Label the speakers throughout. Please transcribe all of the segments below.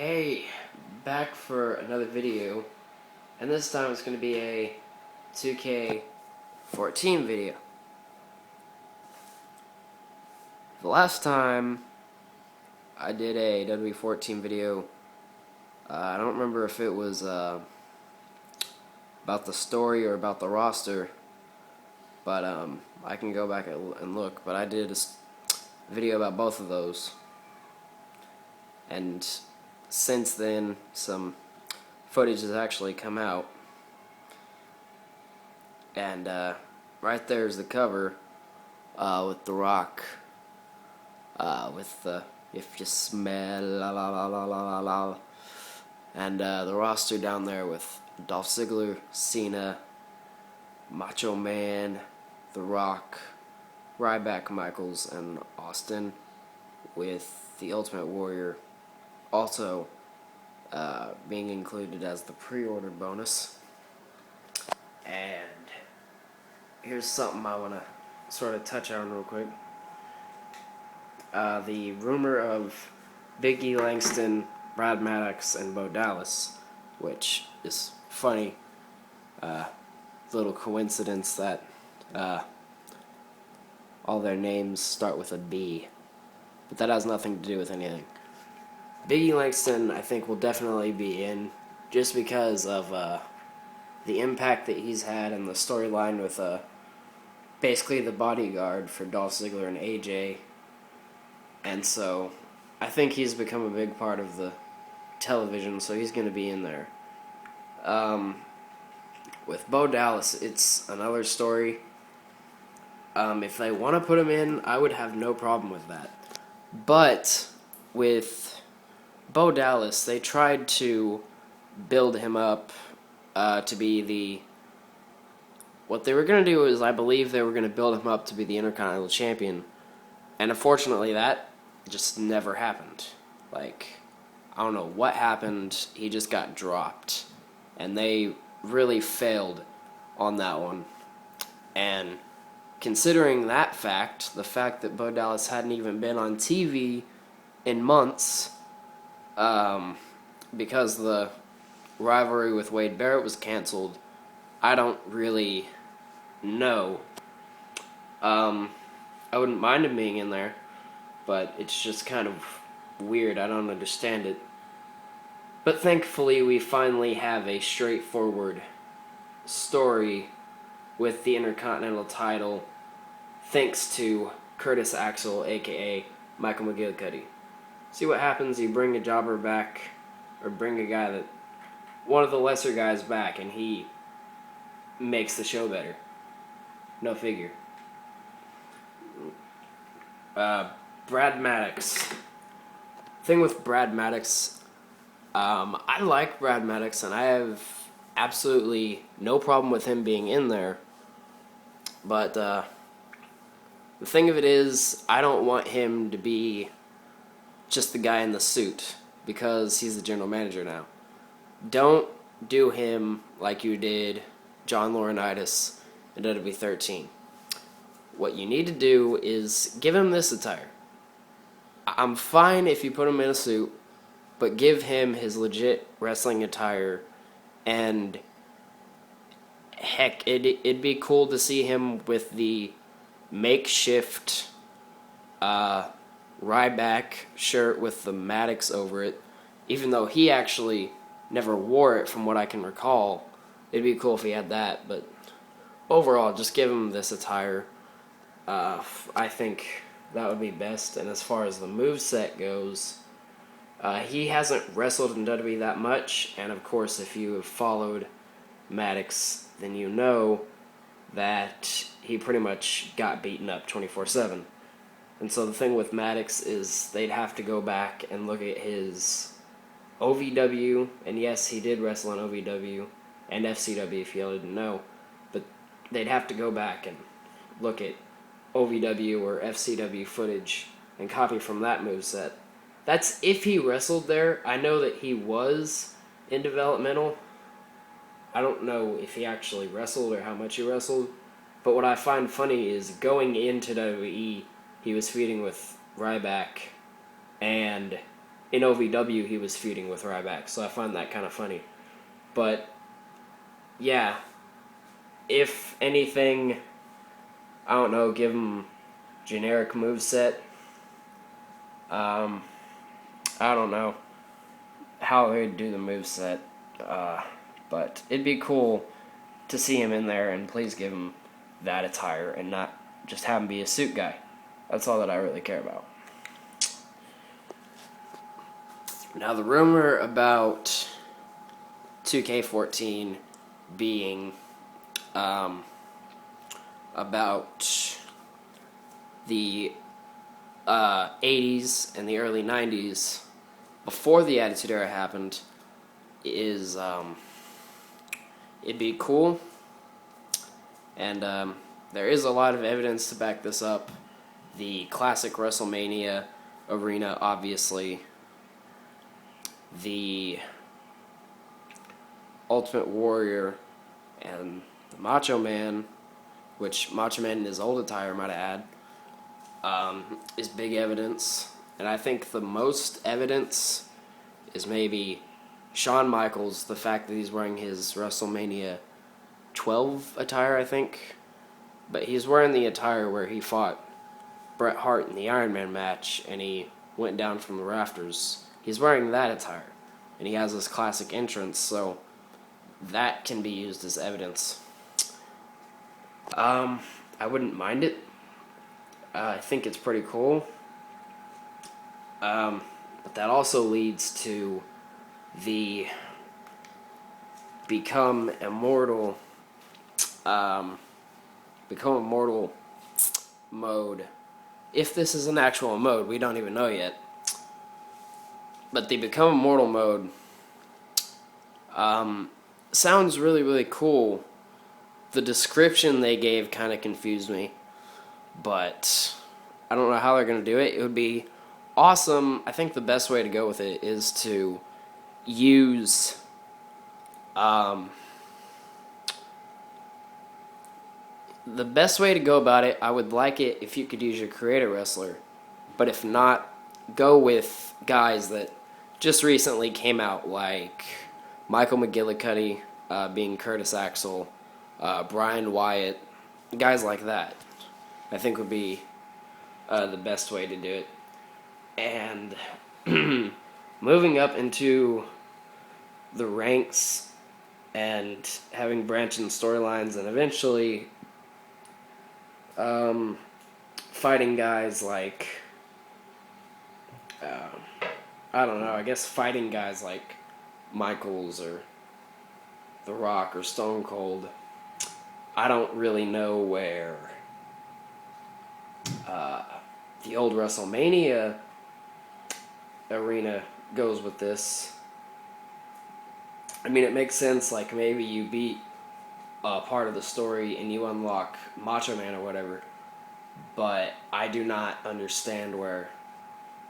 Speaker 1: Hey, back for another video, and this time it's going to be a 2K14 video. The last time I did a Wwe2k14 video, I don't remember if it was about the story or about the roster, but I can go back and look, but I did a video about both of those. And since then, some footage has actually come out, and right there is the cover with The Rock, with the "If You Smell La La La La La La La," and the roster down there with Dolph Ziggler, Cena, Macho Man, The Rock, Ryback, Michaels, and Austin, with the Ultimate Warrior also being included as the pre-order bonus. And here's something I want to sort of touch on real quick. The rumor of Big E Langston, Brad Maddox, and Bo Dallas, which is funny. Little coincidence that all their names start with a B, but that has nothing to do with anything. Big E Langston, I think, will definitely be in, just because of the impact that he's had in the storyline with basically the bodyguard for Dolph Ziggler and AJ. And so I think he's become a big part of the television, so he's going to be in there. With Bo Dallas, it's another story. If they want to put him in, I would have no problem with that. But with Bo Dallas, they tried to build him up to be what they were going to do is, I believe they were going to build him up to be the Intercontinental Champion. And unfortunately, that just never happened. Like, I don't know what happened. He just got dropped. And they really failed on that one. And considering that fact, the fact that Bo Dallas hadn't even been on TV in months, because the rivalry with Wade Barrett was canceled, I don't really know. I wouldn't mind him being in there, but it's just kind of weird. I don't understand it. But thankfully, we finally have a straightforward story with the Intercontinental title, thanks to Curtis Axel, aka Michael McGillicuddy. See what happens. You bring a jobber back, or bring a guy that, one of the lesser guys back, and he makes the show better. No figure. Brad Maddox. Thing with Brad Maddox, I like Brad Maddox, and I have absolutely no problem with him being in there. But the thing of it is, I don't want him to be just the guy in the suit, because he's the general manager now. Don't do him like you did John Laurinaitis in WWE13. What you need to do is give him this attire. I'm fine if you put him in a suit, but give him his legit wrestling attire. And heck, it'd be cool to see him with the makeshift Ryback shirt with the Maddox over it, even though he actually never wore it from what I can recall. It'd be cool if he had that, but overall, just give him this attire. I think that would be best. And as far as the moveset goes, he hasn't wrestled in WWE that much, and of course, if you have followed Maddox, then you know that he pretty much got beaten up 24/7. And so the thing with Maddox is they'd have to go back and look at his OVW, and yes, he did wrestle in OVW and FCW if y'all didn't know, but they'd have to go back and look at OVW or FCW footage and copy from that moveset. That's if he wrestled there. I know that he was in developmental. I don't know if he actually wrestled or how much he wrestled, but what I find funny is going into WWE, he was feuding with Ryback, and in OVW he was feuding with Ryback, so I find that kind of funny. But yeah, if anything, I don't know, give him generic moveset. I don't know how he'd do the moveset, but it'd be cool to see him in there, and please give him that attire and not just have him be a suit guy. That's all that I really care about. Now the rumor about 2K14 being about the 80s and the early 90s before the Attitude Era happened is it'd be cool, and there is a lot of evidence to back this up. The classic WrestleMania arena, obviously, the Ultimate Warrior and the Macho Man, which Macho Man in his old attire, might I add, is big evidence. And I think the most evidence is maybe Shawn Michaels, the fact that he's wearing his WrestleMania 12 attire, I think. But he's wearing the attire where he fought Bret Hart in the Iron Man match, and he went down from the rafters. He's wearing that attire, and he has this classic entrance, so that can be used as evidence. I wouldn't mind it. I think it's pretty cool. But that also leads to the become immortal mode. If this is an actual mode, we don't even know yet. But the become immortal mode sounds really, really cool. The description they gave kind of confused me, but I don't know how they're going to do it. It would be awesome. I think the best way to go with it is to use the best way to go about it, I would like it if you could use your creator wrestler, but if not, go with guys that just recently came out, like Michael McGillicuddy being Curtis Axel, Brian Wyatt, guys like that. I think would be the best way to do it. And moving up into the ranks and having branching storylines, and eventually fighting guys like I don't know, I guess fighting guys like Michaels or The Rock or Stone Cold. I don't really know where the old WrestleMania arena goes with this. I mean, it makes sense, like maybe you beat part of the story and you unlock Macho Man or whatever, but I do not understand where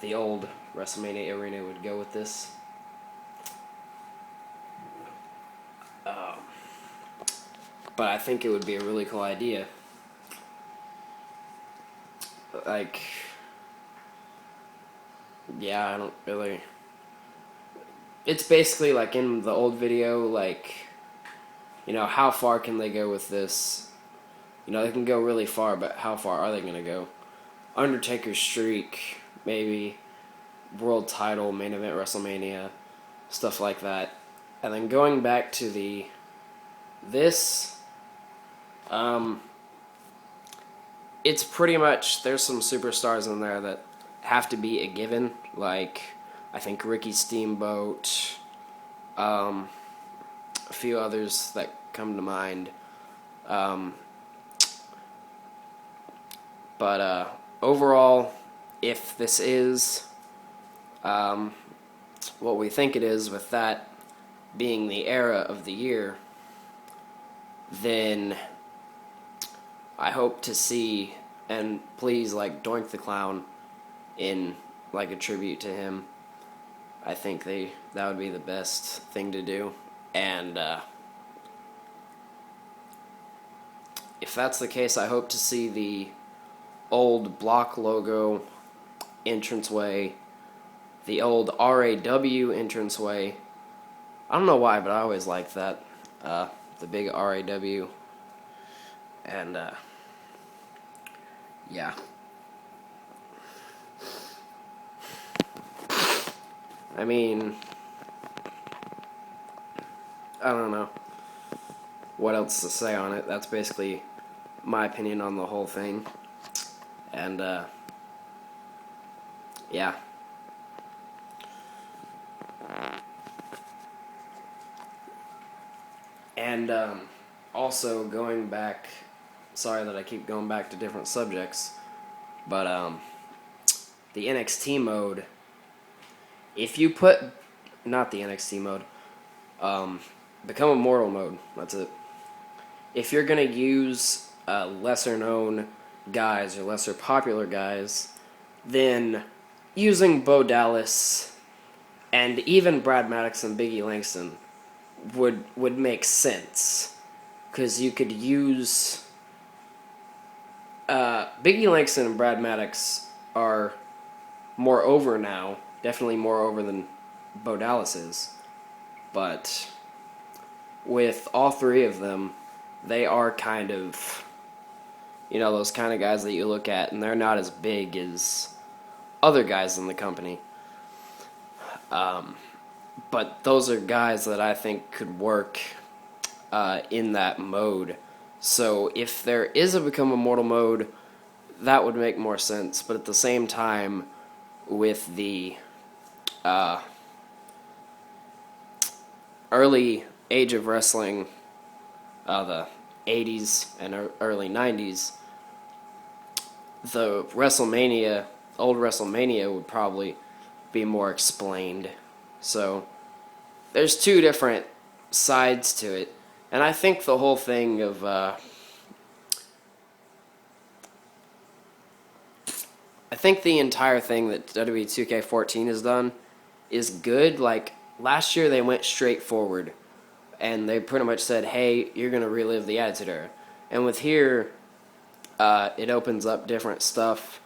Speaker 1: the old WrestleMania arena would go with this. But I think it would be a really cool idea. Like, yeah, I don't really... It's basically like in the old video, like, you know, how far can they go with this? You know, they can go really far, but how far are they going to go? Undertaker's streak, maybe, world title, main event WrestleMania, stuff like that. And then going back to this, it's pretty much, there's some superstars in there that have to be a given, like, I think Ricky Steamboat, a few others that come to mind. But overall, if this is what we think it is, with that being the era of the year, then I hope to see, and please, like, Doink the Clown in, like, a tribute to him. I think that would be the best thing to do. And if that's the case, I hope to see the old block logo entranceway, the old RAW entranceway. I don't know why, but I always liked that. The big RAW. And, yeah. I mean, I don't know what else to say on it. That's basically my opinion on the whole thing. And, yeah. And, also going back, sorry that I keep going back to different subjects, but, the NXT mode, if you put, not the NXT mode, Become Immortal mode, that's it. If you're going to use lesser known guys or lesser popular guys, then using Bo Dallas and even Brad Maddox and Biggie Langston would make sense. Because you could use... Biggie Langston and Brad Maddox are more over now. Definitely more over than Bo Dallas is. But with all three of them, they are kind of, those kind of guys that you look at, and they're not as big as other guys in the company. But those are guys that I think could work in that mode. So if there is a Become Immortal mode, that would make more sense. But at the same time, with the early age of wrestling, the 80s and early 90s, the old WrestleMania would probably be more explained. So there's two different sides to it. And I think the whole thing of I think the entire thing that Wwe2k14 has done is good. Like, last year they went straight forward, and they pretty much said, hey, you're going to relive the Attitude Era. And with here, it opens up different stuff,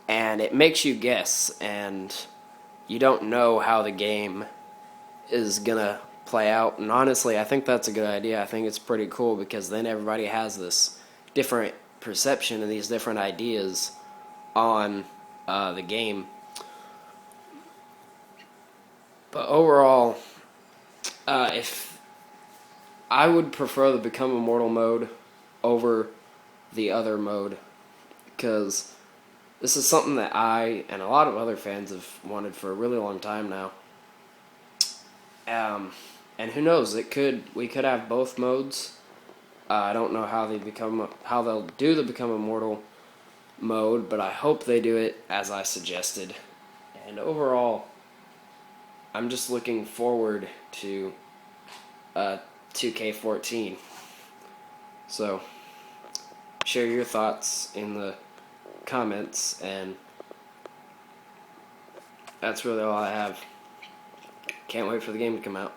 Speaker 1: and it makes you guess, and you don't know how the game is going to play out. And honestly, I think that's a good idea. I think it's pretty cool, because then everybody has this different perception and these different ideas on the game. But overall, if I would prefer the Become Immortal mode over the other mode, because this is something that I and a lot of other fans have wanted for a really long time now. And who knows? We could have both modes. I don't know how they'll do the Become Immortal mode, but I hope they do it as I suggested. And overall, I'm just looking forward to 2K14. So, share your thoughts in the comments, and that's really all I have. Can't wait for the game to come out.